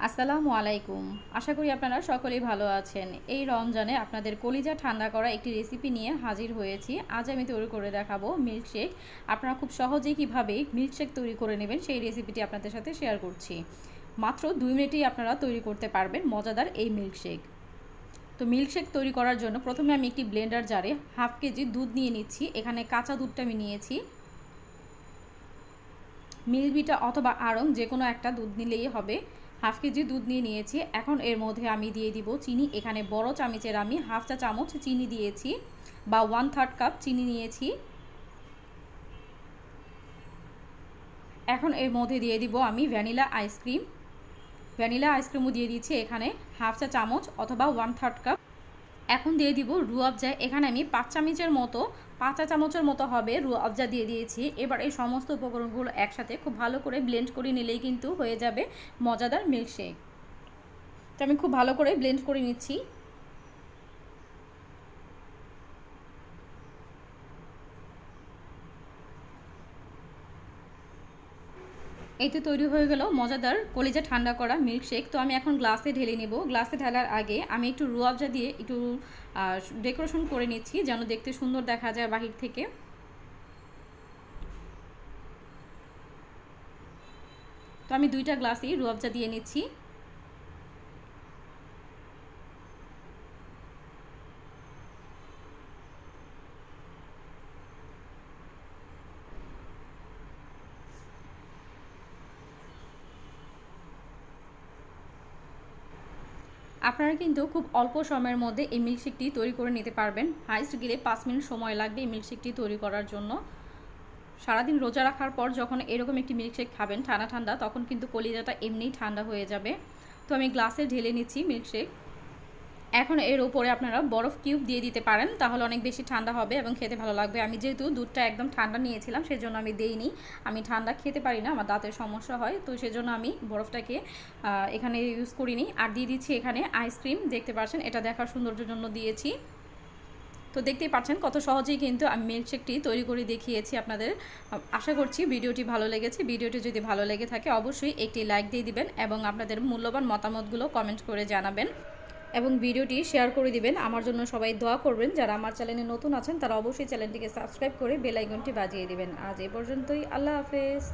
আসসালামু আলাইকুম। আশা করি আপনারা সকলেই ভালো আছেন। এই রমজানে আপনাদের কলিজা ঠান্ডা করা একটি রেসিপি নিয়ে হাজির হয়েছি। আজ আমি তৈরি করে দেখাবো মিল্কশেক। আপনারা খুব সহজেই কীভাবে মিল্কশেক তৈরি করে নেবেন সেই রেসিপিটি আপনাদের সাথে শেয়ার করছি। মাত্র 2 মিনিটেই আপনারা তৈরি করতে পারবেন মজাদার এই মিল্কশেক। তো মিল্কশেক তৈরি করার জন্য প্রথমে আমি একটি ব্লেন্ডার জারে হাফ কেজি দুধ নিয়ে নিচ্ছি। এখানে কাঁচা দুধটা আমি নিয়েছি। মিল্কভিটা অথবা আড়ং যে কোনো একটা দুধ নিলেই হবে। হাফ কেজি দুধ নিয়েছি। এখন এর মধ্যে আমি দিয়ে দিব চিনি। এখানে বড় চামচের আমি হাফ চা চামচ চিনি দিয়েছি বা 1/3 কাপ চিনি নিয়েছি। এখন এর মধ্যে দিয়ে দিব আমি ভ্যানিলা আইসক্রিম। ভ্যানিলা আইসক্রিমও দিয়ে দিচ্ছি এখানে হাফ চা চামচ অথবা 1/3 কাপ। এখন দিয়ে দিব রুয়াবজা। এখানে আমি 5 চা চামচের মতো হবে রুয়াবজা দিয়ে দিয়েছি। এবার এই সমস্ত উপকরণগুলো একসাথে খুব ভালো করে ব্লেন্ড করে নিলেই কিন্তু হয়ে যাবে মজাদার মিল্কশেক। তো আমি খুব ভালো করে ব্লেন্ড করে নিচ্ছি। এই তো তৈরি হয়ে গেল মজাদার কলিজা ঠান্ডা করা মিল্কশেক। তো আমি এখন গ্লাসে ঢেলে নেব। গ্লাসে ঢালার আগে আমি একটু রুয়াবজা দিয়ে একটু ডেকোরেশন করে নিচ্ছি যেন দেখতে সুন্দর দেখা যায় বাহির থেকে। তো আমি 2টা গ্লাসই রুয়াবজা দিয়ে নিচ্ছি। আপনারা কিন্তু খুব অল্প সময়ের মধ্যে এই মিল্কশেকটি তৈরি করে নিতে পারবেন। হাইস্ট গেলে 5 মিনিট সময় লাগবে এই মিল্কশেকটি তৈরি করার জন্য। সারাদিন রোজা রাখার পর যখন এরকম একটি মিল্কশেক খাবেন ঠান্ডা ঠান্ডা, তখন কিন্তু কলিজাটা এমনিই ঠান্ডা হয়ে যাবে। তো আমি গ্লাসে ঢেলে নিচ্ছি মিল্কশেক। এখন এর উপরে আপনারা বরফ কিউব দিয়ে দিতে পারেন, তাহলে অনেক বেশি ঠান্ডা হবে এবং খেতে ভালো লাগবে। আমি যেহেতু দুধটা একদম ঠান্ডা নিয়েছিলাম সেজন্য আমি দেইনি। আমি ঠান্ডা খেতে পারি না, আমার দাঁতের সমস্যা হয়, তো সেজন্য আমি বরফটাকে এখানে ইউজ করিনি। আর দিয়ে দিচ্ছি এখানে আইসক্রিম। দেখতে পাচ্ছেন এটা দেখার সৌন্দর্যের জন্য দিয়েছি। তো দেখতেই পাচ্ছেন কত সহজেই কিন্তু আমি মিল্কশেকটি তৈরি করে দেখিয়েছি আপনাদের। আশা করছি ভিডিওটি ভালো লেগেছে। ভিডিওটি যদি ভালো লেগে থাকে অবশ্যই একটি লাইক দিয়ে দিবেন এবং আপনাদের মূল্যবান মতামতগুলো কমেন্ট করে জানাবেন এবং ভিডিওটি শেয়ার করে দিবেন। আমার জন্য সবাই দোয়া করবেন। যারা আমার চ্যানেলে নতুন আছেন তারা অবশ্যই চ্যানেলটিকে সাবস্ক্রাইব করে বেল আইকনটি বাজিয়ে দিবেন। আজ এই পর্যন্তই। আল্লাহ হাফেজ।